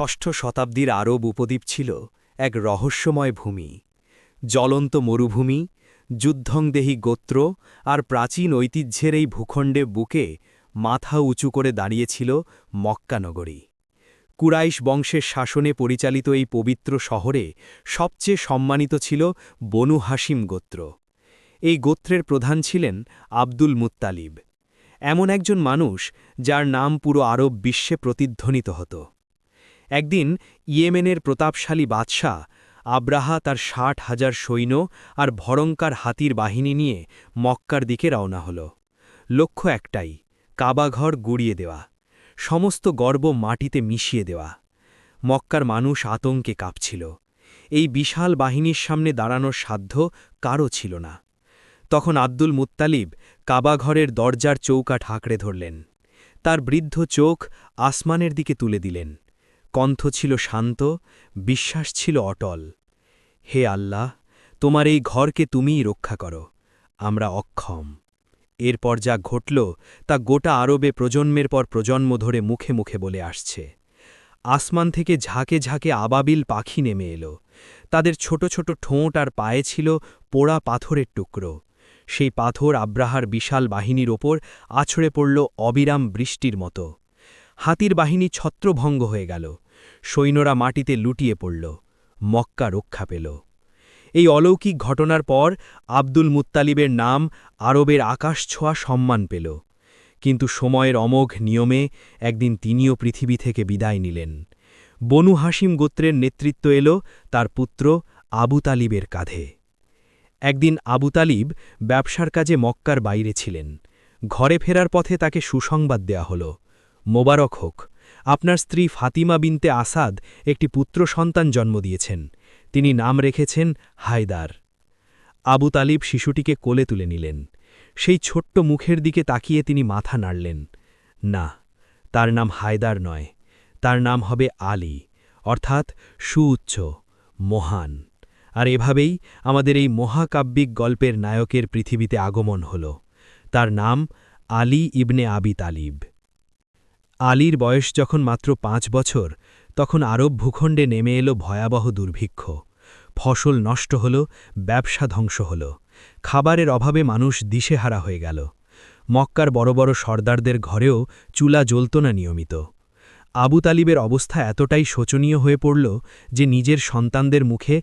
ষষ্ঠ শতাব্দীর আরব উপদ্বীপ ছিল এক রহস্যময় ভূমি। জ্বলন্ত মরুভূমি, যুদ্ধংদেহী গোত্র আর প্রাচীন ঐতিহ্যের এই ভূখণ্ডে বুকে মাথা উঁচু করে দাঁড়িয়েছিল মক্কা নগরী। কুরাইশ বংশের শাসনে পরিচালিত এই পবিত্র শহরে সবচেয়ে সম্মানিত ছিল বনু হাসিম গোত্র। এই গোত্রের প্রধান ছিলেন আব্দুল মুত্তালিব, এমন একজন মানুষ যার নাম পুরো আরব বিশ্বে প্রতিধ্বনিত হতো। একদিন ইয়েমেনের প্রতাপশালী বাদশাহ আব্রাহা তার ৬০,০০০ সৈন্য আর ভয়ঙ্কর হাতির বাহিনী নিয়ে মক্কার দিকে রওনা হল। লক্ষ্য একটাই, কাবাঘর গুড়িয়ে দেওয়া, সমস্ত গর্ব মাটিতে মিশিয়ে দেওয়া। মক্কার মানুষ আতঙ্কে কাঁপছিল। এই বিশাল বাহিনীর সামনে দাঁড়ানোর সাধ্য কারও ছিল না। তখন আব্দুল মুত্তালিব কাবাঘরের দরজার চৌকাঠ আঁকড়ে ধরলেন। তার বৃদ্ধ চোখ আসমানের দিকে তুলে দিলেন। কণ্ঠ ছিল শান্ত, বিশ্বাস ছিল অটল। হে আল্লাহ, তোমার এই ঘরকে তুমিই রক্ষা করো, আমরা অক্ষম। এরপর যা ঘটল তা গোটা আরবে প্রজন্মের পর প্রজন্ম ধরে মুখে মুখে বলে আসছে। আসমান থেকে ঝাঁকে ঝাঁকে আবাবিল পাখি নেমে এলো। তাদের ছোট ছোট ঠোঁট আর পায়ে ছিল পোড়া পাথরের টুকরো। সেই পাথর আব্রাহার বিশাল বাহিনীর ওপর আছড়ে পড়ল অবিরাম বৃষ্টির মতো। হাতির বাহিনী ছত্রভঙ্গ হয়ে গেল। সৈন্যরা মাটিতে লুটিয়ে পড়ল। মক্কা রক্ষা পেল। এই অলৌকিক ঘটনার পর আব্দুল মুত্তালিবের নাম আরবের আকাশ ছোঁয়া সম্মান পেল। কিন্তু সময়ের অমোঘ নিয়মে একদিন তিনিও পৃথিবী থেকে বিদায় নিলেন। বনু হাসিম গোত্রের নেতৃত্ব এল তার পুত্র আবু তালিবের কাঁধে। একদিন আবু তালিব ব্যবসার কাজে মক্কার বাইরে ছিলেন। ঘরে ফেরার পথে তাকে সুসংবাদ দেয়া হল, মোবারক হোক, আপনার স্ত্রী ফাতিমা বিনতে আসাদ একটি পুত্র সন্তান জন্ম দিয়েছেন। তিনি নাম রেখেছেন হায়দার। আবু তালিব শিশুটিকে কোলে তুলে নিলেন। সেই ছোট্ট মুখের দিকে তাকিয়ে তিনি মাথা নাড়লেন। না, তার নাম হায়দার নয়, তার নাম হবে আলী, অর্থাৎ সুউচ্চ, মহান। আর এভাবেই আমাদের এই মহাকাব্যিক গল্পের নায়কের পৃথিবীতে আগমন হল। তার নাম আলী ইবনে আবি তালিব। আলীর বয়স যখন মাত্র ৫ বছর, তখন আরব ভূখণ্ডে নেমে এলো ভয়াবহ দুর্ভিক্ষ। ফসল নষ্ট হল, ব্যবসা ধ্বংস হল, খাবারের অভাবে মানুষ দিশেহারা হয়ে গেল। মক্কার বড় বড় সর্দারদের ঘরেও চুলা জ্বলত না নিয়মিত। আবু তালিবের অবস্থা এতটাই শোচনীয় হয়ে পড়ল যে নিজের সন্তানদের মুখে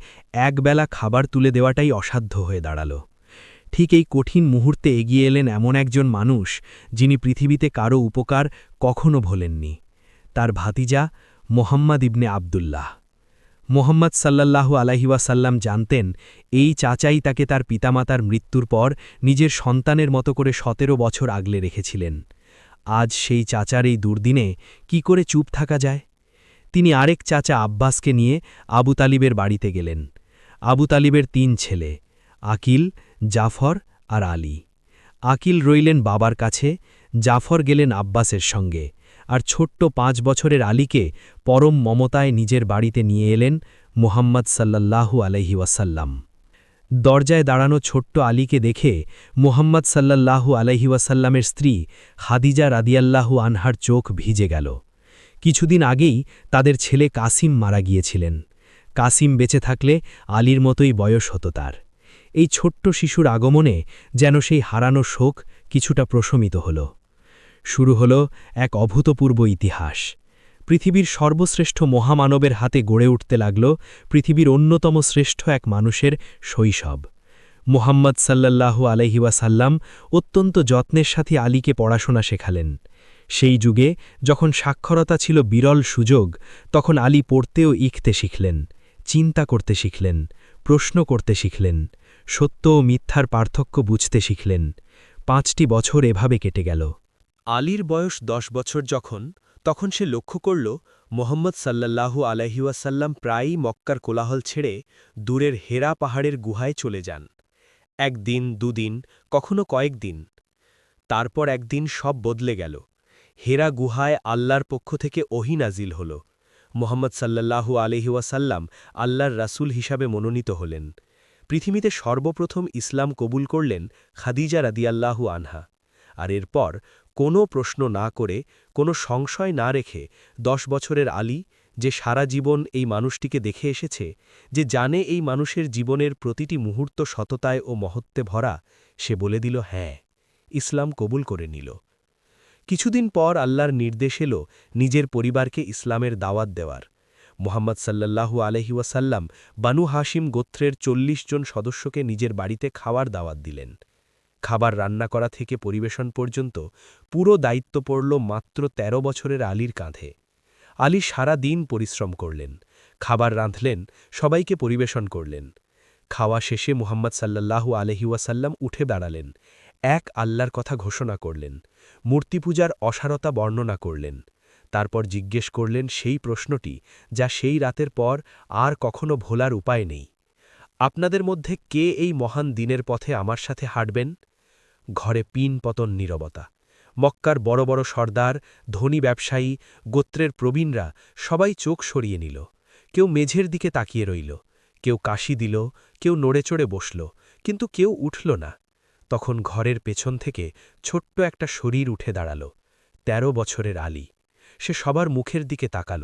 একবেলা খাবার তুলে দেওয়াটাই অসাধ্য হয়ে দাঁড়াল। ঠিক এই কঠিন মুহূর্তে এগিয়ে এলেন এমন একজন মানুষ যিনি পৃথিবীতে কারও উপকার কখনো ভোলেননি। তার ভাতিজা মোহাম্মদ ইবনে আবদুল্লাহ। মোহাম্মদ সাল্লাল্লাহু আলাইহি ওয়াসাল্লাম জানতেন এই চাচাই তাকে তার পিতামাতার মৃত্যুর পর নিজের সন্তানের মতো করে ১৭ বছর আগলে রেখেছিলেন। আজ সেই চাচার এই দুর্দিনে কি করে চুপ থাকা যায়? তিনি আরেক চাচা আব্বাসকে নিয়ে আবু তালিবের বাড়িতে গেলেন। আবু তালিবের ৩ ছেলে, আকিল, জাফর আর আলী। আকিল রইলেন বাবার কাছে, জাফর গেলেন আব্বাসের সঙ্গে, আর ছোট্ট ৫ বছরের আলীকে পরম মমতায় নিজের বাড়িতে নিয়ে এলেন মুহাম্মদ সাল্লাল্লাহু আলাইহি ওয়াসাল্লাম। দরজায় দাঁড়ানো ছোট্ট আলীকে দেখে মুহাম্মদ সাল্লাল্লাহু আলাইহি ওয়াসাল্লামের স্ত্রী খাদিজা রাদিয়াল্লাহু আনহার চোখ ভিজে গেল। কিছুদিন আগেই তাদের ছেলে কাসিম মারা গিয়েছিলেন। কাসিম বেঁচে থাকলে আলীর মতোই বয়স হতো তার। এই ছোট্ট শিশুর আগমনে যেন সেই হারানো শোক কিছুটা প্রশমিত হল। শুরু হল এক অভূতপূর্ব ইতিহাস। পৃথিবীর সর্বশ্রেষ্ঠ মহামানবের হাতে গড়ে উঠতে লাগল পৃথিবীর অন্যতম শ্রেষ্ঠ এক মানুষের শৈশব। মুহাম্মদ সাল্লাল্লাহু আলাইহি ওয়াসাল্লাম অত্যন্ত যত্নের সাথে আলীকে পড়াশোনা শেখালেন। সেই যুগে যখন সাক্ষরতা ছিল বিরল সুযোগ, তখন আলী পড়তে ও লিখতে শিখলেন, চিন্তা করতে শিখলেন, প্রশ্ন করতে শিখলেন, সত্য ও মিথ্যার পার্থক্য বুঝতে শিখলেন। ৫টি বছর এভাবে কেটে গেল। আলীর বয়স ১০ বছর তখন সে লক্ষ্য করল মোহাম্মদ সাল্লাল্লাহু আলাইহি ওয়াসাল্লাম প্রায়ই মক্কার কোলাহল ছেড়ে দূরের হেরা পাহাড়ের গুহায় চলে যান। একদিন, দুদিন, কখনো কয়েকদিন। তারপর একদিন সব বদলে গেল। হেরা গুহায় আল্লাহর পক্ষ থেকে ওহী নাজিল হল। মোহাম্মদ সাল্লাল্লাহু আলাইহি ওয়াসাল্লাম আল্লাহর রাসূল হিসাবে মনোনীত হলেন। পৃথিবীতে সর্বপ্রথম ইসলাম কবুল করলেন খাদিজা রাদিয়াল্লাহু আনহা। আর এরপর কোনো প্রশ্ন না করে, কোনো সংশয় না রেখে ১০ বছরের আলী যে সারা জীবন এই মানুষটিকে দেখে এসেছে, যে জানে এই মানুষের জীবনের প্রতিটি মুহূর্ত সততায় ও মহত্বে ভরা, সে বলে দিল হ্যাঁ, ইসলাম কবুল করে নিল। কিছুদিন পর আল্লাহর নির্দেশ এল নিজের পরিবারকে ইসলামের দাওয়াত দেওয়ার। মুহাম্মদ সাল্লাল্লাহু আলাইহি ওয়াসাল্লাম বানু হাশিম গোত্রের ৪০ জন সদস্যকে নিজের বাড়িতে খাওয়ার দাওয়াত দিলেন। খাবার রান্না করা থেকে পরিবেশন পর্যন্ত পুরো দায়িত্ব পড়ল মাত্র ১৩ বছরের আলীর কাঁধে। আলী সারা দিন পরিশ্রম করলেন, খাবার রাঁধলেন, সবাইকে পরিবেশন করলেন। খাওয়া শেষে মুহাম্মদ সাল্লাল্লাহু আলাইহি ওয়াসাল্লাম উঠে দাঁড়ালেন, এক আল্লাহর কথা ঘোষণা করলেন, মূর্তিপূজার অসারতা বর্ণনা করলেন। তারপর জিজ্ঞেস করলেন সেই প্রশ্নটি যা সেই রাতের পর আর কখনো ভোলার উপায় নেই। আপনাদের মধ্যে কে এই মহান দিনের পথে আমার সাথে হাঁটবেন? ঘরে পিন পতন নীরবতা। মক্কার বড় বড় সর্দার, ধনী ব্যবসায়ী, গোত্রের প্রবীণরা সবাই চোখ সরিয়ে নিল। কেউ মেঝের দিকে তাকিয়ে রইল, কেউ কাশি দিল, কেউ নড়েচড়ে বসল, কিন্তু কেউ উঠল না। তখন ঘরের পেছন থেকে ছোট্ট একটা শরীর উঠে দাঁড়াল, ১৩ বছরের আলী। সে সবার মুখের দিকে তাকাল,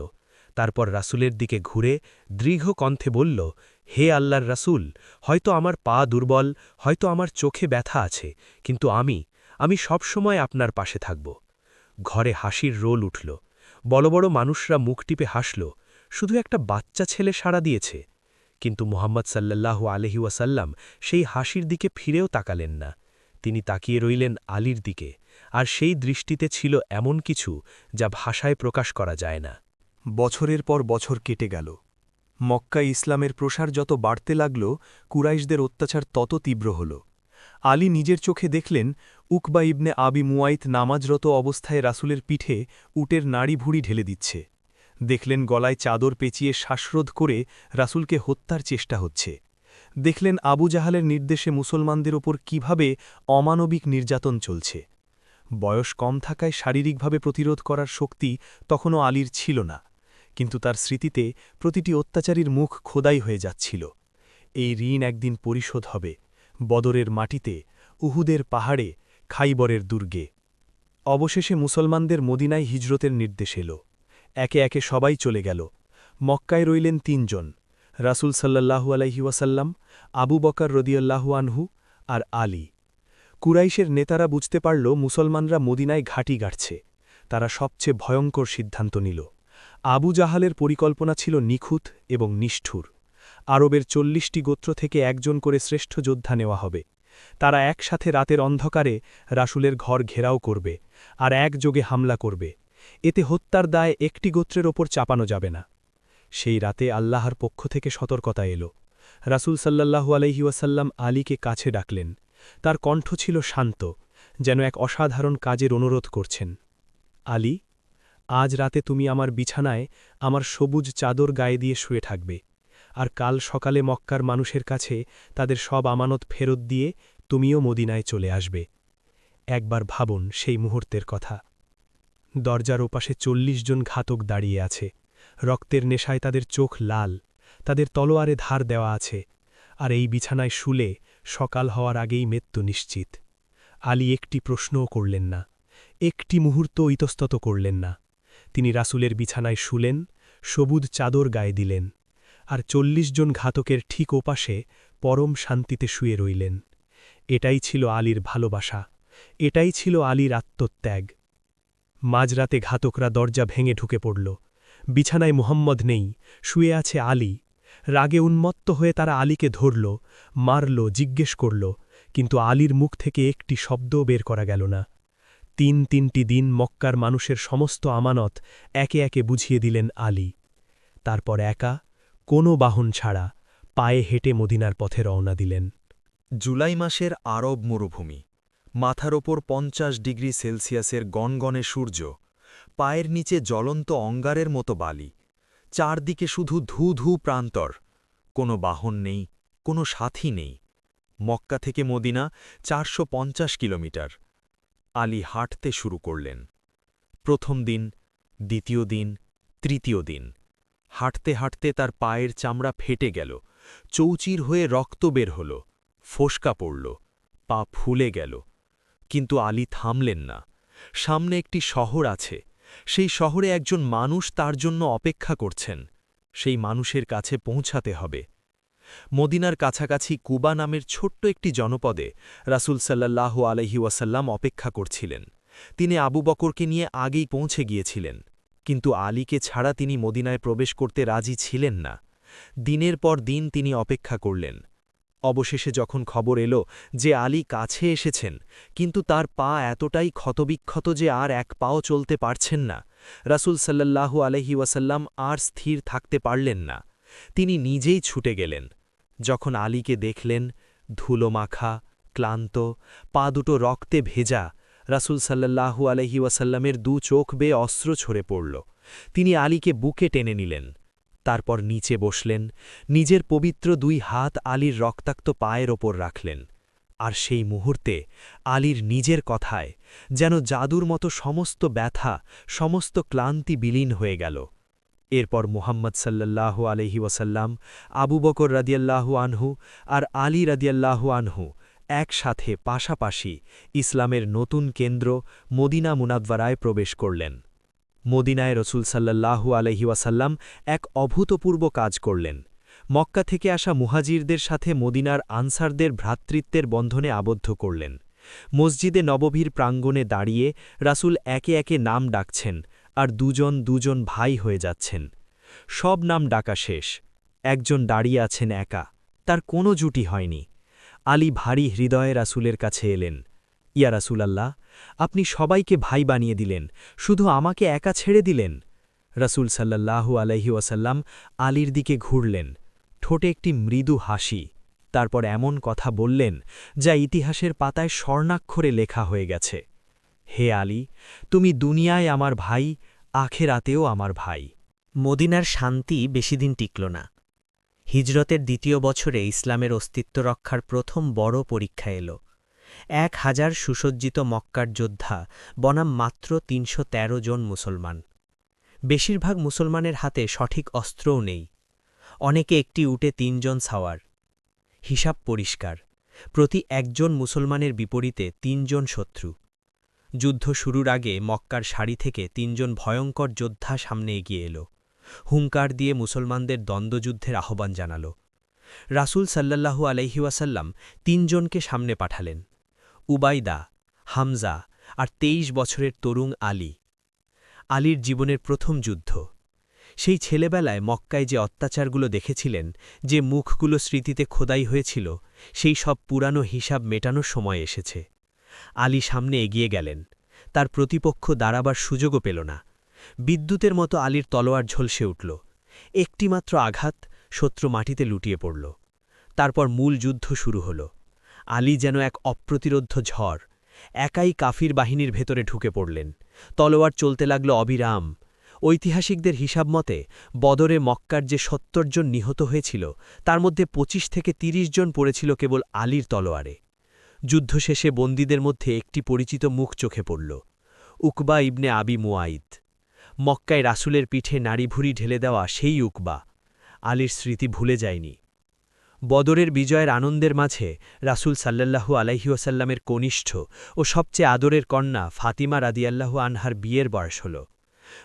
তারপর রাসূলের দিকে ঘুরে দৃঢ় কণ্ঠে বলল, হে আল্লাহর রাসূল, হয়তো আমার পা দুর্বল, হয়তো আমার চোখে ব্যথা আছে, কিন্তু আমি সবসময় আপনার পাশে থাকব। ঘরে হাসির রোল উঠল, বড় বড় মানুষরা মুখ টিপে হাসল, শুধু একটা বাচ্চা ছেলে সাড়া দিয়েছে। কিন্তু মুহাম্মদ সাল্লাল্লাহু আলাইহি ওয়াসাল্লাম সেই হাসির দিকে ফিরেও তাকালেন না। তিনি তাকিয়ে রইলেন আলীর দিকে, আর সেই দৃষ্টিতে ছিল এমন কিছু যা ভাষায় প্রকাশ করা যায় না। বছরের পর বছর কেটে গেল। মক্কায় ইসলামের প্রসার যত বাড়তে লাগল, কুরাইশদের অত্যাচার তত তীব্র হল। আলী নিজের চোখে দেখলেন উকবা ইবনে আবি মুয়াইত নামাজরত অবস্থায় রাসূলের পিঠে উটের নাড়ি ভুড়ি ঢেলে দিচ্ছে। দেখলেন গলায় চাদর পেঁচিয়ে শ্বাসরোধ করে রাসূলকে হত্যার চেষ্টা হচ্ছে। দেখলেন আবু জাহালের নির্দেশে মুসলমানদের ওপর কিভাবে অমানবিক নির্যাতন চলছে। বয়স কম থাকায় শারীরিকভাবে প্রতিরোধ করার শক্তি তখনও আলীর ছিল না, কিন্তু তার স্মৃতিতে প্রতিটি অত্যাচারীর মুখ খোদাই হয়ে যাচ্ছিল। এই ঋণ একদিন পরিশোধ হবে, বদরের মাটিতে, উহুদের পাহাড়ে, খাইবরের দুর্গে। অবশেষে মুসলমানদের মদিনায় হিজরতের নির্দেশ এল। একে একে সবাই চলে গেল। মক্কায় রইলেন ৩ জন, রাসূল সাল্লাল্লাহু আলাইহি ওয়াসাল্লাম, আবু বকর রদিয়াল্লাহু আনহু আর আলী। কুরাইশের নেতারা বুঝতে পারল মুসলমানরা মদিনায় ঘাঁটি গাড়ছে। তারা সবচেয়ে ভয়ঙ্কর সিদ্ধান্ত নিল। আবু জাহালের পরিকল্পনা ছিল নিখুঁত এবং নিষ্ঠুর। আরবের ৪০টি গোত্র থেকে একজন করে শ্রেষ্ঠ যোদ্ধা নেওয়া হবে। তারা একসাথে রাতের অন্ধকারে রাসূলের ঘর ঘেরাও করবে আর একযোগে হামলা করবে। এতে হত্যার দায় একটি গোত্রের ওপর চাপানো যাবে না। সেই রাতে আল্লাহর পক্ষ থেকে সতর্কতা এল। রাসূল সাল্লাল্লাহু আলাইহি ওয়াসাল্লাম আলীকে কাছে ডাকলেন। তার কণ্ঠ ছিল শান্ত, যেন এক অসাধারণ কাজের অনুরোধ করছেন। আলী, আজ রাতে তুমি আমার বিছানায় আমার সবুজ চাদর গায়ে দিয়ে শুয়ে থাকবে, আর কাল সকালে মক্কার মানুষের কাছে তাদের সব আমানত ফেরত দিয়ে তুমিও মদিনায় চলে আসবে। একবার ভাবুন সেই মুহূর্তের কথা। দরজার ওপাশে ৪০ জন ঘাতক দাঁড়িয়ে আছে, রক্তের নেশায় তাদের চোখ লাল, তাদের তলোয়ারে ধার দেওয়া আছে, আর এই বিছানায় শুলে সকাল হওয়ার আগেই মৃত্যু নিশ্চিত। আলী একটি প্রশ্নও করলেন না, একটি মুহূর্ত ইতস্তত করলেন না। তিনি রাসূলের বিছানায় শুলেন, সবুজ চাদর গায়ে দিলেন, আর ৪০ জন ঘাতকের ঠিক ওপাশে পরম শান্তিতে শুয়ে রইলেন। এটাই ছিল আলীর ভালোবাসা, এটাই ছিল আলীর আত্মত্যাগ। মাঝরাতে ঘাতকরা দরজা ভেঙে ঢুকে পড়ল। বিছানায় মুহাম্মদ নেই, শুয়ে আছে আলী। রাগে উন্মত্ত হয়ে তারা আলীকে ধরল, মারল, জিজ্ঞেস করল, কিন্তু আলীর মুখ থেকে একটি শব্দও বের করা গেল না। ৩টি দিন মক্কার মানুষের সমস্ত আমানত একে একে বুঝিয়ে দিলেন আলী। তারপর একা, কোনো বাহন ছাড়া, পায়ে হেঁটে মদিনার পথে রওনা দিলেন। জুলাই মাসের আরব মরুভূমি, মাথার ওপর ৫০ ডিগ্রি সেলসিয়াসের গনগনে সূর্য, পায়ের নিচে জ্বলন্ত অঙ্গারের মতো বালি, চারদিকে শুধু ধূ ধূ প্রান্তর, কোনো বাহন নেই, কোনো সাথী নেই। মক্কা থেকে মদিনা ৪৫০ কিলোমিটার। আলী হাঁটতে শুরু করলেন। প্রথম দিন, দ্বিতীয় দিন, তৃতীয় দিন। হাঁটতে হাঁটতে তার পায়ের চামড়া ফেটে গেল, চৌচির হয়ে রক্ত বের হল, ফোসকা পড়ল, পা ফুলে গেল। কিন্তু আলী থামলেন না। সামনে একটি শহর আছে, সেই শহরে একজন মানুষ তার জন্য অপেক্ষা করছেন, সেই মানুষের কাছে পৌঁছাতে হবে। মদিনার কাছাকাছি কুবা নামের ছোট্ট একটি জনপদে রাসূল সাল্লাল্লাহু আলাইহি ওয়াসাল্লাম অপেক্ষা করছিলেন। তিনি আবু বকরকে নিয়ে আগেই পৌঁছে গিয়েছিলেন, কিন্তু আলীকে ছাড়া তিনি মদিনায় প্রবেশ করতে রাজি ছিলেন না। দিনের পর দিন তিনি অপেক্ষা করলেন। অবশেষে যখন খবর এলো যে আলী কাছে এসেছেন, কিন্তু তার পা এতটাই ক্ষতবিক্ষত যে আর এক পাও চলতে পারছেন না, রাসূল সাল্লাল্লাহু আলাইহি ওয়াসাল্লাম আর স্থির থাকতে পারলেন না। তিনি নিজেই ছুটে গেলেন। যখন আলীকে দেখলেন, ধুলো মাখা, ক্লান্ত, পা দুটো রক্তে ভেজা, রাসূল সাল্লাল্লাহু আলাইহি ওয়াসাল্লামের দু চোখ বেয়ে অশ্রু ঝরে পড়ল। তিনি আলীকে বুকে টেনে নিলেন, তারপর নিচে বসলেন, নিজের পবিত্র দুই হাত আলীর রক্তাক্ত পায়ের ওপর রাখলেন। আর সেই মুহূর্তে আলীর নিজের কথায় যেন জাদুর মতো সমস্ত ব্যথা, সমস্ত ক্লান্তি বিলীন হয়ে গেল। এরপর মুহাম্মদ সাল্লাল্লাহু আলাইহি ওয়াসাল্লাম, আবু বকর রাদিয়াল্লাহু আনহু আর আলী রাদিয়াল্লাহু আনহু একসাথে পাশাপাশি ইসলামের নতুন কেন্দ্র মদিনা মুনাওয়ারায় প্রবেশ করলেন। মদিনায় রসুল সাল্লাল্লাহু আলাইহি ওয়াসাল্লাম এক অভূতপূর্ব কাজ করলেন। মক্কা থেকে আসা মুহাজিরদের সাথে মদিনার আনসারদের ভ্রাতৃত্বের বন্ধনে আবদ্ধ করলেন। মসজিদে নববীর প্রাঙ্গণে দাঁড়িয়ে রাসূল একে একে নাম ডাকছেন, আর দুজন দুজন ভাই হয়ে যাচ্ছেন। সব নাম ডাকা শেষ, একজন দাঁড়িয়ে আছেন একা, তার কোনো জুটি হয়নি। আলী ভারী হৃদয়ে রাসূলের কাছে এলেন। ইয়া রাসূলাল্লাহ, আপনি সবাইকে ভাই বানিয়ে দিলেন, শুধু আমাকে একা ছেড়ে দিলেন। রাসূল সাল্লাল্লাহু আলাইহি ওয়াসাল্লাম আলীর দিকে ঘুরলেন, ঠোঁটে একটি মৃদু হাসি, তারপর এমন কথা বললেন যা ইতিহাসের পাতায় স্বর্ণাক্ষরে লেখা হয়ে গেছে। হে আলী, তুমি দুনিয়ায় আমার ভাই, আখেরাতেও আমার ভাই। মদিনার শান্তি বেশিদিন টিকল না। হিজরতের দ্বিতীয় বছরে ইসলামের অস্তিত্ব রক্ষার প্রথম বড় পরীক্ষা এল। 1000 সুসজ্জিত মক্কার যোদ্ধা বনাম মাত্র 313 জন মুসলমান। বেশিরভাগ মুসলমানের হাতে সঠিক অস্ত্রও নেই। অনেকে একটি উটে 3 জন সাওয়ার। হিসাব পরিষ্কার, প্রতি একজন মুসলমানের বিপরীতে 3 জন শত্রু। যুদ্ধ শুরুর আগে মক্কার সারি থেকে 3 জন ভয়ঙ্কর যোদ্ধা সামনে এগিয়ে এল, হুঙ্কার দিয়ে মুসলমানদের দ্বন্দ্বযুদ্ধের আহ্বান জানাল। রাসূল সাল্লাল্লাহু আলাইহি ওয়াসাল্লাম 3 জনকে সামনে পাঠালেন, উবাইদা, হামজা আর 23 বছরের তরুণ আলী। আলীর জীবনের প্রথম যুদ্ধ। সেই ছেলেবেলায় মক্কায় যে অত্যাচারগুলো দেখেছিলেন, যে মুখগুলো স্মৃতিতে খোদাই হয়েছিল, সেই সব পুরানো হিসাব মেটানোর সময় এসেছে। আলী সামনে এগিয়ে গেলেন, তার প্রতিপক্ষ দাঁড়াবার সুযোগও পেল না। বিদ্যুতের মতো আলীর তলোয়ার ঝলসে উঠল। একটিমাত্র আঘাত, শত্রু মাটিতে লুটিয়ে পড়ল। তারপর মূল যুদ্ধ শুরু হল। আলী যেন এক অপ্রতিরোধ্য ঝড়, একাই কাফির বাহিনীর ভেতরে ঢুকে পড়লেন। তলোয়ার চলতে লাগল অবিরাম। ঐতিহাসিকদের হিসাব মতে বদরে মক্কার যে 70 জন নিহত হয়েছিল, তার মধ্যে 25 থেকে 30 জন পড়েছিল কেবল আলীর তলোয়ারে। যুদ্ধ শেষে বন্দীদের মধ্যে একটি পরিচিত মুখ চোখে পড়ল, উকবা ইবনে আবি মুয়াইদ। মক্কায় রাসূলের পিঠে নাড়িভুড়ি ঢেলে দেওয়া সেই উকবা। আলীর স্মৃতি ভুলে যায়নি। বদরের বিজয়ের আনন্দের মাঝে রাসূল সাল্লাল্লাহু আলাইহি ওয়াসাল্লামের কনিষ্ঠ ও সবচেয়ে আদরের কন্যা ফাতিমা রাদিয়াল্লাহু আনহার বিয়ের বয়স হল।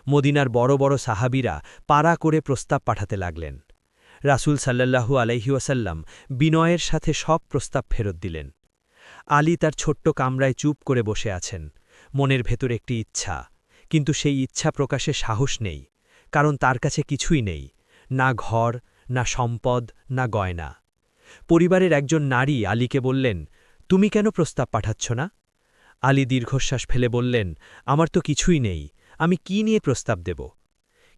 মদিনার বড় বড় সাহাবীরা পাড়া করে প্রস্তাব পাঠাতে লাগলেন। রাসূল সাল্লাল্লাহু আলাইহি ওয়াসাল্লাম বিনয়ের সাথে সব প্রস্তাব ফেরত দিলেন। আলী তার ছোট্ট কামরায় চুপ করে বসে আছেন, মনের ভেতর একটি ইচ্ছা, কিন্তু সেই ইচ্ছা প্রকাশে সাহস নেই, কারণ তার কাছে কিছুই নেই, না ঘর, না সম্পদ, না গয়না। পরিবারের একজন নারী আলীকে বললেন, তুমি কেন প্রস্তাব পাঠাচ্ছ না? আলী দীর্ঘশ্বাস ফেলে বললেন, আমার তো কিছুই নেই, আমি কি নিয়ে প্রস্তাব দেব?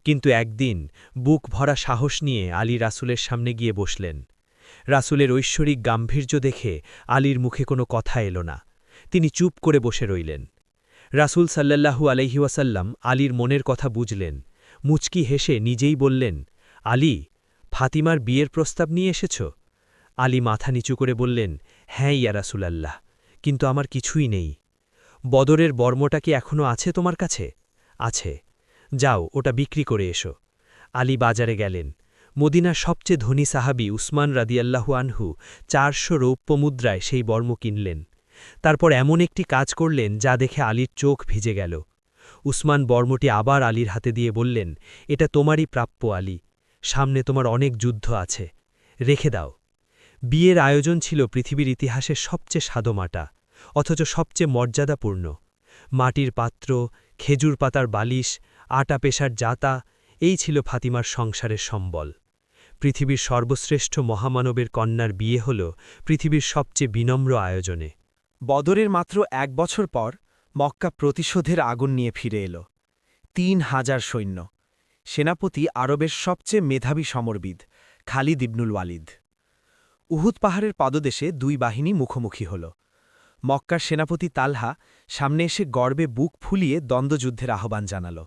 কিন্তু একদিন বুক ভরা সাহস নিয়ে আলী রাসূলের সামনে গিয়ে বসলেন। রাসূলের ঐশ্বরিক গাম্ভীর্য দেখে আলীর মুখে কোনো কথা এলো না, তিনি চুপ করে বসে রইলেন। রাসূল সাল্লাল্লাহু আলাইহি ওয়াসাল্লাম আলীর মনের কথা বুঝলেন, মুচকি হেসে নিজেই বললেন, আলী, ফাতিমার বিয়ের প্রস্তাব নিয়ে এসেছ? আলী মাথা নিচু করে বললেন, হ্যাঁ ইয়া রাসূলাল্লাহ, কিন্তু আমার কিছুই নেই। বদরের বর্মটা কি এখনও আছে তোমার কাছে? আছে। যাও, ওটা বিক্রি করে এসো। আলী বাজারে গেলেন। মদিনার সবচেয়ে ধনী সাহাবী উসমান রাদিয়াল্লাহু আনহু 400 রৌপ্য মুদ্রায় সেই বর্ম কিনলেন। তারপর এমন একটি কাজ করলেন যা দেখে আলীর চোখ ভিজে গেল। উসমান বর্মটি আবার আলীর হাতে দিয়ে বললেন, এটা তোমারই প্রাপ্য আলী, সামনে তোমার অনেক যুদ্ধ আছে, রেখে দাও। বিয়ের আয়োজন ছিল পৃথিবীর ইতিহাসে সবচেয়ে সাদমাটা, অথচ সবচেয়ে মর্যাদাপূর্ণ। মাটির পাত্র, খেজুর পাতার বালিশ, আটা পেশার জাতা, এই ছিল ফাতিমার সংসারের সম্বল। পৃথিবীর সর্বশ্রেষ্ঠ মহামানবের কন্যার বিয়ে হল পৃথিবীর সবচেয়ে বিনম্র আয়োজনে। বদরের মাত্র ১ বছর পর মক্কা প্রতিশোধের আগুন নিয়ে ফিরে এল। ৩,০০০ সৈন্য, সেনাপতি আরবের সবচেয়ে মেধাবী সমরবিদ খালিদ ইবনুল ওয়ালিদ। উহুদ পাহাড়ের পদদেশে ২ বাহিনী মুখোমুখি হল। মক্কার সেনাপতি তালহা সামনে এসে গর্বে বুক ফুলিয়ে দ্বন্দ্বযুদ্ধের আহ্বান জানাল।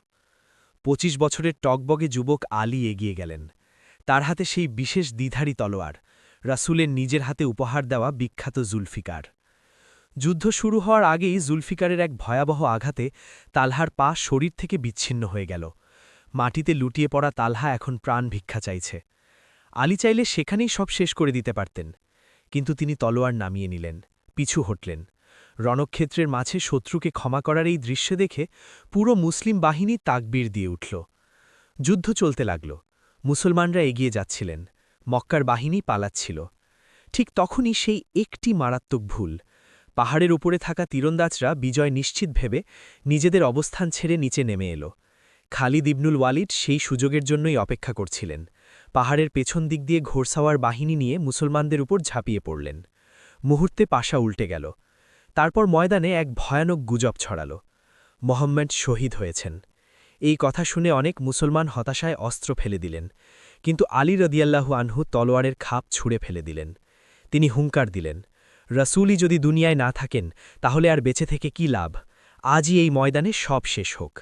২৫ বছরের টকবগে যুবক আলী এগিয়ে গেলেন। তার হাতে সেই বিশেষ দ্বিধারী তলোয়ার, রাসূলের নিজের হাতে উপহার দেওয়া বিখ্যাত জুলফিকার। যুদ্ধ শুরু হওয়ার আগেই জুলফিকারের এক ভয়াবহ আঘাতে তালহার পা শরীর থেকে বিচ্ছিন্ন হয়ে গেল। মাটিতে লুটিয়ে পড়া তালহা এখন প্রাণ ভিক্ষা চাইছে। আলী চাইলে সেখানেই সব শেষ করে দিতে পারতেন, কিন্তু তিনি তলোয়ার নামিয়ে নিলেন, পিছু হটলেন। রণক্ষেত্রের মাঝে শত্রুকে ক্ষমা করার এই দৃশ্য দেখে পুরো মুসলিম বাহিনী তাকবীর দিয়ে উঠল। যুদ্ধ চলতে লাগল। মুসলমানরা এগিয়ে যাচ্ছিলেন, মক্কার বাহিনী পালাচ্ছিল। ঠিক তখনই সেই একটি মারাত্মক ভুল। পাহাড়ের উপরে থাকা তীরন্দাজরা বিজয় নিশ্চিত ভেবে নিজেদের অবস্থান ছেড়ে নিচে নেমে এল। খালিদ ইবনুল ওয়ালিদ সেই সুযোগের জন্যই অপেক্ষা করছিলেন। পাহাড়ের পেছন দিক দিয়ে ঘোড়সাওয়ার বাহিনী নিয়ে মুসলমানদের উপর ঝাঁপিয়ে পড়লেন। মুহূর্তে পাশা উল্টে গেল। তারপর ময়দানে এক ভয়ানক গুজব ছড়াল, মোহাম্মদ শহীদ হয়েছেন। এই কথা শুনে অনেক মুসলমান হতাশায় অস্ত্র ফেলে দিলেন, কিন্তু আলী রদিয়াল্লাহু আনহু তলোয়ারের খাপ ছুঁড়ে ফেলে দিলেন। তিনি হুঙ্কার দিলেন, রাসূলই যদি দুনিয়ায় না থাকেন তাহলে আর বেঁচে থেকে কি লাভ, আজই এই ময়দানে সব শেষ হোক।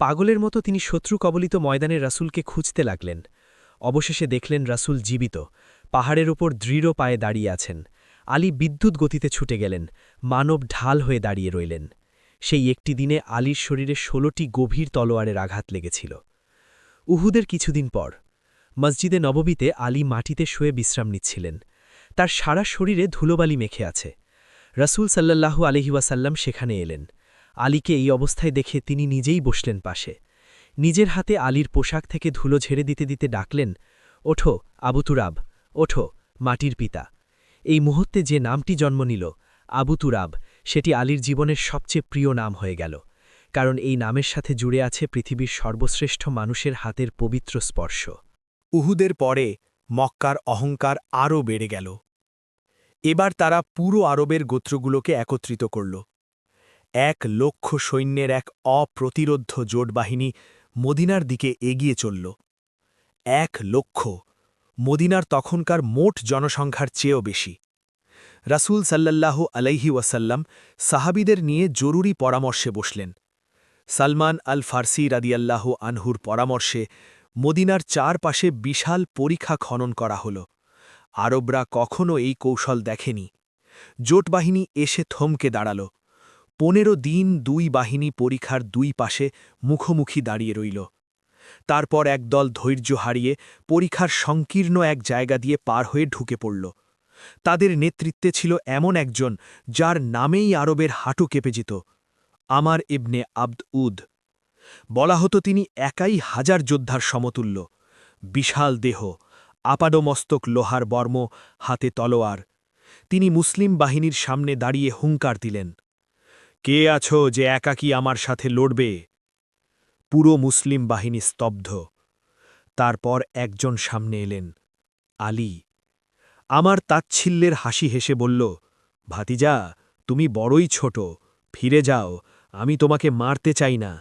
পাগলের মতো তিনি শত্রু কবলিত ময়দানে রাসূলকে খুঁজতে লাগলেন। অবশেষে দেখলেন রাসূল জীবিত, পাহাড়ের ওপর দৃঢ় পায়ে দাঁড়িয়ে আছেন। আলী বিদ্যুৎ গতিতে ছুটে গেলেন, মানব ঢাল হয়ে দাঁড়িয়ে রইলেন। সেই একটি দিনে আলীর শরীরে ১৬টি গভীর তলোয়ারের আঘাত লেগেছিল। উহুদের কিছুদিন পর মসজিদে নববীতে আলী মাটিতে শুয়ে বিশ্রাম নিচ্ছিলেন। তার সারা শরীরে ধুলোবালি মেখে আছে। রাসূল সাল্লাল্লাহু আলাইহি ওয়াসাল্লাম সেখানে এলেন। আলীকে এই অবস্থায় দেখে তিনি নিজেই বসলেন পাশে। নিজের হাতে আলীর পোশাক থেকে ধুলো ঝেড়ে দিতে দিতে ডাকলেন, ওঠো আবু তুরাব, ওঠো মাটির পিতা। এই মুহূর্তে যে নামটি জন্ম নিল, আবু তুরাব, সেটি আলীর জীবনের সবচেয়ে প্রিয় নাম হয়ে গেল, কারণ এই নামের সাথে জুড়ে আছে পৃথিবীর সর্বশ্রেষ্ঠ মানুষের হাতের পবিত্র স্পর্শ। উহুদের পরে মক্কার অহংকার আরও বেড়ে গেল। এবার তারা পুরো আরবের গোত্রগুলোকে একত্রিত করল। ১,০০,০০০ সৈন্যের এক অপ্রতিরোধ্য জোটবাহিনী মদিনার দিকে এগিয়ে চলল। ১,০০,০০০, মদিনার তখনকার মোট জনসংখ্যার চেয়েও বেশি। রাসূল সাল্লাল্লাহু আলাইহি ওয়াসাল্লাম সাহাবীদের নিয়ে জরুরি পরামর্শে বসলেন। সালমান আল ফার্সি রাদিয়াল্লাহু আনহুর পরামর্শে মদিনার চারপাশে বিশাল পরিখা খনন করা হল। আরবরা কখনও এই কৌশল দেখেনি। জোটবাহিনী এসে থমকে দাঁড়াল। ১৫ দিন ২ বাহিনী পরিখার ২ পাশে মুখোমুখি দাঁড়িয়ে রইল। তারপর একদল ধৈর্য হারিয়ে পরিখার সংকীর্ণ এক জায়গা দিয়ে পার হয়ে ঢুকে পড়ল। তাদের নেতৃত্বে ছিল এমন একজন যার নামেই আরবের হাঁটু কেঁপে যেত, আমার ইবনে আবদ উদ। বলা হতো তিনি একাই ১,০০০ যোদ্ধার সমতুল্য। বিশাল দেহ, আপাডমস্তক লোহার বর্ম, হাতে তলোয়ার। তিনি মুসলিম বাহিনীর সামনে দাঁড়িয়ে হুঙ্কার দিলেন, কে আছো যে একাকী আমার সাথে লড়বে? পুরো মুসলিম বাহিনী স্তব্ধ। তারপর একজন সামনে এলেন, আলী। আমার তাচ্ছিল্যের হাসি হেসে বলল, ভাতিজা, তুমি বড়ই ছোট, ফিরে যাও, আমি তোমাকে মারতে চাই না।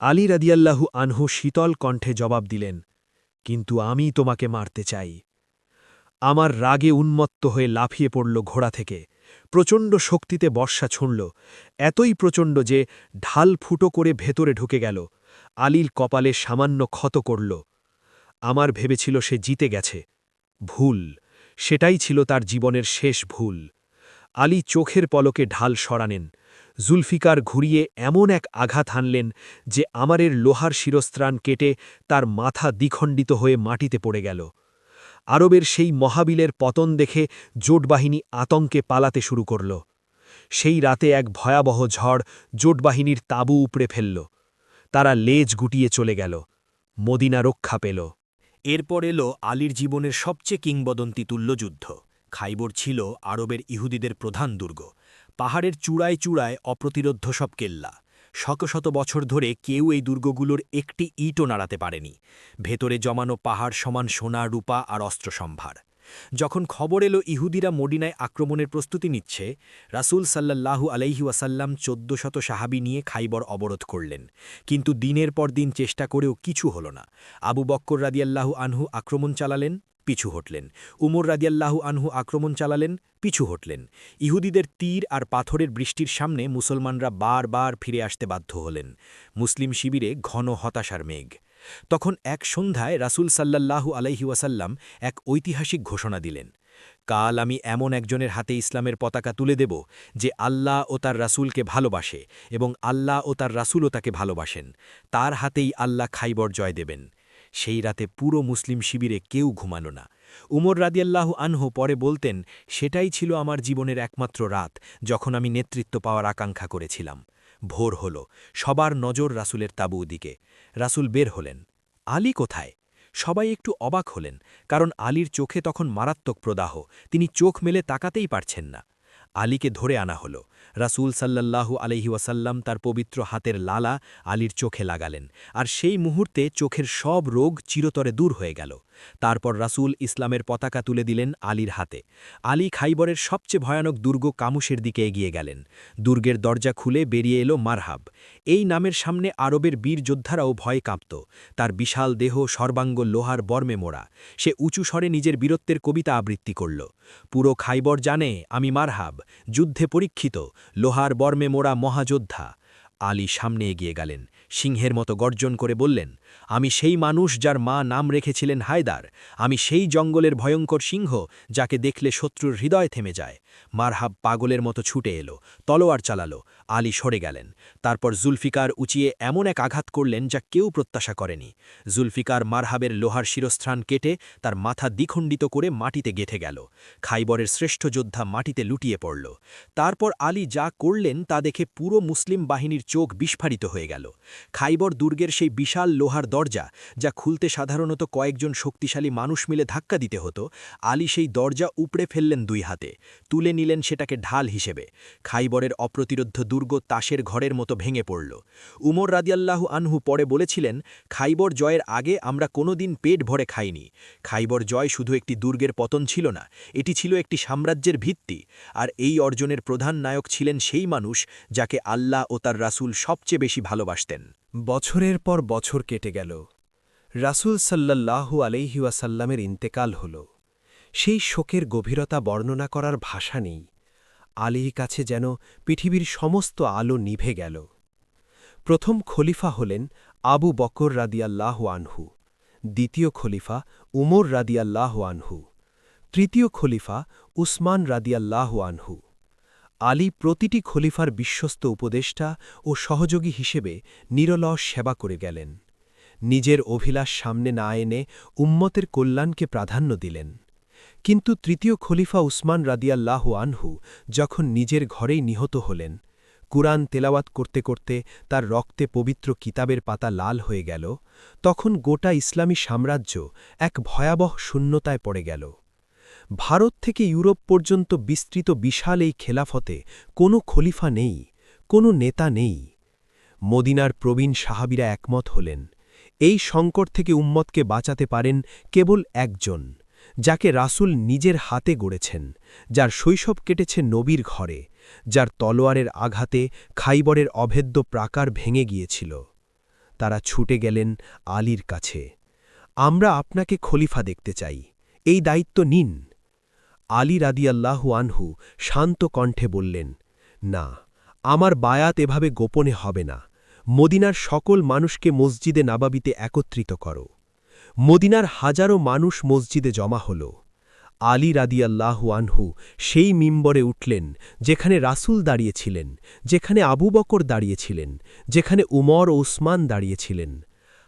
আলী রাদিয়াল্লাহু আনহু শীতল কণ্ঠে জবাব দিলেন, কিন্তু আমি তোমাকে মারতে চাই। আমার রাগে উন্মত্ত হয়ে লাফিয়ে পড়ল ঘোড়া থেকে, প্রচণ্ড শক্তিতে বর্ষা ছুঁড়ল, এতই প্রচণ্ড যে ঢাল ফুটো করে ভেতরে ঢুকে গেল। আলীর কপালে সামান্য ক্ষত করল। আমার ভেবেছিল সে জিতে গেছে। ভুল, সেটাই ছিল তার জীবনের শেষ ভুল। আলী চোখের পলকে ঢাল সরানেন, জুলফিকার ঘুরিয়ে এমন এক আঘাত হানলেন যে আমারের লোহার শিরস্ত্রাণ কেটে তার মাথা দ্বিখণ্ডিত হয়ে মাটিতে পড়ে গেল। আরবের সেই মহাবিলের পতন দেখে জোটবাহিনী আতঙ্কে পালাতে শুরু করল। সেই রাতে এক ভয়াবহ ঝড় জোটবাহিনীর তাঁবু উপড়ে ফেলল। তারা লেজ গুটিয়ে চলে গেল। মদিনা রক্ষা পেল। এরপর এলো আলীর জীবনের সবচেয়ে কিংবদন্তিতুল্য যুদ্ধ। খাইবর ছিল আরবের ইহুদিদের প্রধান দুর্গ। পাহাড়ের চূড়ায় চূড়ায় অপ্রতিরোধ্য সব কেল্লা। শত শত বছর ধরে কেউ এই দুর্গগুলোর একটি ইটও নাড়াতে পারেনি। ভেতরে জমানো পাহাড় সমান সোনা, রূপা আর অস্ত্রসম্ভার। যখন খবর এলো ইহুদিরা মদিনায় আক্রমণের প্রস্তুতি নিচ্ছে, রাসূল সাল্লাল্লাহু আলাইহি ওয়াসাল্লাম ১৪০০ সাহাবী নিয়ে খাইবর অবরোধ করলেন। কিন্তু দিনের পর দিন চেষ্টা করেও কিছু হল না। আবু বক্কর রাদিয়াল্লাহু আনহু আক্রমণ চালালেন, পিছু হটলেন। উমর রাদিয়াল্লাহু আনহু আক্রমণ চালালেন, পিছু হটলেন। ইহুদিদের তীর আর পাথরের বৃষ্টির সামনে মুসলমানরা বারবার ফিরে আসতে বাধ্য হলেন। মুসলিম শিবিরে ঘন হতাশার মেঘ। তখন এক সন্ধ্যায় রাসূল সাল্লাল্লাহু আলাইহি ওয়াসাল্লাম এক ঐতিহাসিক ঘোষণা দিলেন, কাল আমি এমন একজনের হাতে ইসলামের পতাকা তুলে দেব যে আল্লাহ ও তার রাসূলকে ভালোবাসে এবং আল্লাহ ও তার রাসূলও তাকে ভালোবাসেন। তার হাতেই আল্লাহ খাইবর জয় দেবেন। সেই রাতে পুরো মুসলিম শিবিরে কেউ ঘুমানো না। উমর রাদিয়াল্লাহু আনহু পরে বলতেন, সেটাই ছিল আমার জীবনের একমাত্র রাত যখন আমি নেতৃত্ব পাওয়ার আকাঙ্ক্ষা করেছিলাম। ভোর হল, সবার নজর রাসূলের তাঁবুর দিকে। রাসূল বের হলেন। আলী কোথায়? সবাই একটু অবাক হলেন, কারণ আলীর চোখে তখন মারাত্মক প্রদাহ। তিনি চোখ মেলে তাকাতেই পারছেন না। আলীকে ধরে আনা হল। রাসূল সাল্লাল্লাহু আলাইহি ওয়াসাল্লাম তার পবিত্র হাতের লালা আলীর চোখে লাগালেন, আর সেই মুহূর্তে চোখের সব রোগ চিরতরে দূর হয়ে গেল। তারপর রাসূল ইসলামের পতাকা তুলে দিলেন আলীর হাতে। আলী খাইবরের সবচেয়ে ভয়ানক দুর্গ কামুশের দিকে এগিয়ে গেলেন। দুর্গের দরজা খুলে বেরিয়ে এলো মারহাব। এই নামের সামনে আরবের বীর যোদ্ধারাও ভয়ে কাঁপত। তার বিশাল দেহ সর্বাঙ্গ লোহার বর্মে মোড়া। সে উঁচু স্বরে নিজের বীরত্বের কবিতা আবৃত্তি করল। পুরো খাইবর জানে আমি মারহাব, যুদ্ধে পরীক্ষিত, লোহার বর্মে মোড়া মহাযোদ্ধা। আলী সামনে এগিয়ে গেলেন, সিংহের মতো গর্জন করে বললেন, আমি সেই মানুষ যার মা নাম রেখেছিলেন হায়দার। আমি সেই জঙ্গলের ভয়ঙ্কর সিংহ যাকে দেখলে শত্রুর হৃদয় থেমে যায়। মারহাব পাগলের মতো ছুটে এলো, তলোয়ার চালালো। আলী সরে গেলেন। তারপর জুলফিকার উঁচিয়ে এমন এক আঘাত করলেন যা কেউ প্রত্যাশা করেনি। জুলফিকার মারহাবের লোহার শিরস্ত্রাণ কেটে তার মাথা দ্বিখণ্ডিত করে মাটিতে গেঁথে গেল। খাইবরের শ্রেষ্ঠ যোদ্ধা মাটিতে লুটিয়ে পড়ল। তারপর আলী যা করলেন তা দেখে পুরো মুসলিম বাহিনীর চোখ বিস্ফারিত হয়ে গেল। খাইবর দুর্গের সেই বিশাল লোহার দরজা, যা খুলতে সাধারণত কয়েকজন শক্তিশালী মানুষ মিলে ধাক্কা দিতে হতো, আলী সেই দরজা উপড়ে ফেললেন দুই হাতে, তুলে নিলেন সেটাকে ঢাল হিসেবে। খাইবরের অপ্রতিরোধ্য দুর্গ তাসের ঘরের মতো ভেঙে পড়ল। উমর রাদিয়াল্লাহু আনহু পরে বলেছিলেন, খাইবর জয়ের আগে আমরা কোনোদিন পেট ভরে খাইনি। খাইবর জয় শুধু একটি দুর্গের পতন ছিল না, এটি ছিল একটি সাম্রাজ্যের ভিত্তি। আর এই অর্জনের প্রধান নায়ক ছিলেন সেই মানুষ যাকে আল্লাহ ও তার রাসূল সবচেয়ে বেশি ভালোবাসতেন। বছরের পর বছর কেটে গেল। রাসূল সাল্লাল্লাহু আলাইহি ওয়াসাল্লামের ইন্তেকাল হল। সেই শোকের গভীরতা বর্ণনা করার ভাষা নেই। আলীর কাছে যেন পৃথিবীর সমস্ত আলো নিভে গেল। প্রথম খলিফা হলেন আবু বকর রাদিয়াল্লাহু আনহু, দ্বিতীয় খলিফা উমর রাদিয়াল্লাহু আনহু, তৃতীয় খলিফা উসমান রাদিয়াল্লাহু আনহু। আলী প্রতিটি খলিফার বিশ্বস্ত উপদেষ্টা ও সহযোগী হিসেবে নিরলস সেবা করে গেলেন। নিজের অভিলাষ সামনে না এনে উম্মতের কল্যাণকে প্রাধান্য দিলেন। কিন্তু তৃতীয় খলিফা উসমান রাদিয়াল্লাহু আনহু যখন নিজের ঘরেই নিহত হলেন, কুরআন তেলাওয়াত করতে করতে তার রক্তে পবিত্র কিতাবের পাতা লাল হয়ে গেল, তখন গোটা ইসলামী সাম্রাজ্য এক ভয়াবহ শূন্যতায় পড়ে গেল। ভারত থেকে ইউরোপ পর্যন্ত বিস্তৃত বিশাল এই খেলাফতে কোনো খলিফা নেই, কোনো নেতা নেই। মদিনার প্রবীণ সাহাবীরা একমত হলেন, এই সংকট থেকে উম্মতকে বাঁচাতে পারেন কেবল একজন, যাকে রাসূল নিজের হাতে গড়েছেন, যার শৈশব কেটেছে নবীর ঘরে, যার তলোয়ারের আঘাতে খাইবরের অভেদ্য প্রাকার ভেঙে গিয়েছিল। তারা ছুটে গেলেন আলীর কাছে। আমরা আপনাকে খলিফা দেখতে চাই, এই দায়িত্ব নিন। আলী রাদিয়াল্লাহু আনহু শান্ত কণ্ঠে বললেন, না, আমার বায়াত এভাবে গোপনে হবে না। মদিনার সকল মানুষকে মসজিদে নাবাবিতে একত্রিত করো। মদিনার হাজারো মানুষ মসজিদে জমা হল। আলী রাদিয়াল্লাহু আনহু সেই মিম্বরে উঠলেন যেখানে রাসূল দাঁড়িয়েছিলেন, যেখানে আবু বকর দাঁড়িয়েছিলেন, যেখানে উমর ও উসমান দাঁড়িয়েছিলেন।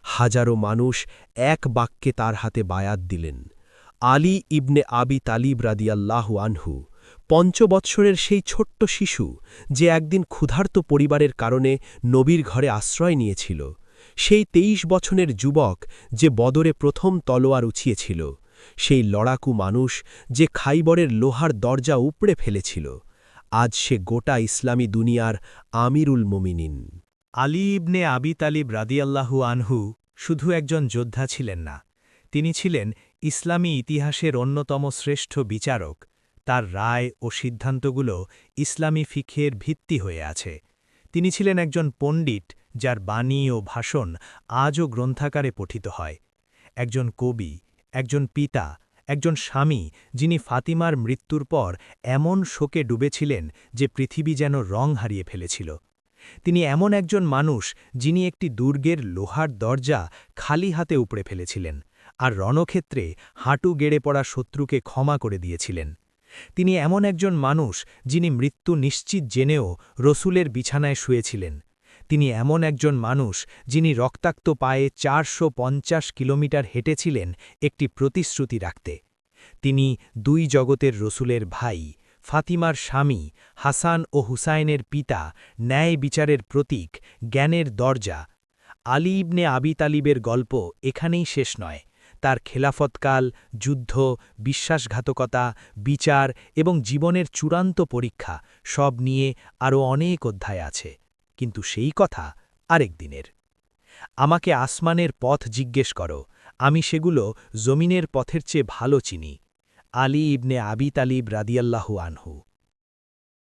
হাজারো মানুষ এক বাক্যে তার হাতে বায়াত দিলেন। আলী ইবনে আবি তালিব রাদিয়াল্লাহু আনহু ৫ বৎসরের সেই ছোট্ট শিশু যে একদিন ক্ষুধার্ত পরিবারের কারণে নবীর ঘরে আশ্রয় নিয়েছিল, সেই ২৩ বছরের যুবক যে বদরে প্রথম তলোয়ার উছিয়েছিল, সেই লড়াকু মানুষ যে খাইবরের লোহার দরজা উপড়ে ফেলেছিল, আজ সে গোটা ইসলামী দুনিয়ার আমিরুল মোমিনিন। আলী ইবনে আবি তালিব রাদিয়াল্লাহু আনহু শুধু একজন যোদ্ধা ছিলেন না, তিনি ছিলেন ইসলামী ইতিহাসের অন্যতম শ্রেষ্ঠ বিচারক। তার রায় ও সিদ্ধান্তগুলো ইসলামী ফিকহের ভিত্তি হয়ে আছে। তিনি ছিলেন একজন পণ্ডিত যার বাণী ও ভাষণ আজও গ্রন্থাকারে পঠিত হয়, একজন কবি, একজন পিতা, একজন স্বামী যিনি ফাতিমার মৃত্যুর পর এমন শোকে ডুবেছিলেন যে পৃথিবী যেন রং হারিয়ে ফেলেছিল। তিনি এমন একজন মানুষ যিনি একটি দুর্গের লোহার দরজা খালি হাতে উপড়ে ফেলেছিলেন আর রণক্ষেত্রে হাঁটু গেড়ে পড়া শত্রুকে ক্ষমা করে দিয়েছিলেন। তিনি এমন একজন মানুষ যিনি মৃত্যু নিশ্চিত জেনেও রসুলের বিছানায় শুয়েছিলেন। তিনি এমন একজন মানুষ যিনি রক্তাক্ত পায়ে ৪৫০ কিলোমিটার হেঁটেছিলেন একটি প্রতিশ্রুতি রাখতে। তিনি দুই জগতের রসুলের ভাই, ফাতিমার স্বামী, হাসান ও হুসাইনের পিতা, ন্যায় বিচারের প্রতীক, জ্ঞানের দরজা। আলী ইবনে আবি তালিবের গল্প এখানেই শেষ নয়। তার খেলাফতকাল, যুদ্ধ, বিশ্বাসঘাতকতা, বিচার এবং জীবনের চূড়ান্ত পরীক্ষা সব নিয়ে আরও অনেক অধ্যায় আছে, কিন্তু সেই কথা আরেক দিনের। আমাকে আসমানের পথ জিজ্ঞেস করো, আমি সেগুলো জমিনের পথের চেয়ে ভালো চিনি। আলী ইবনে আবি তালিব রাদিয়াল্লাহু আনহু।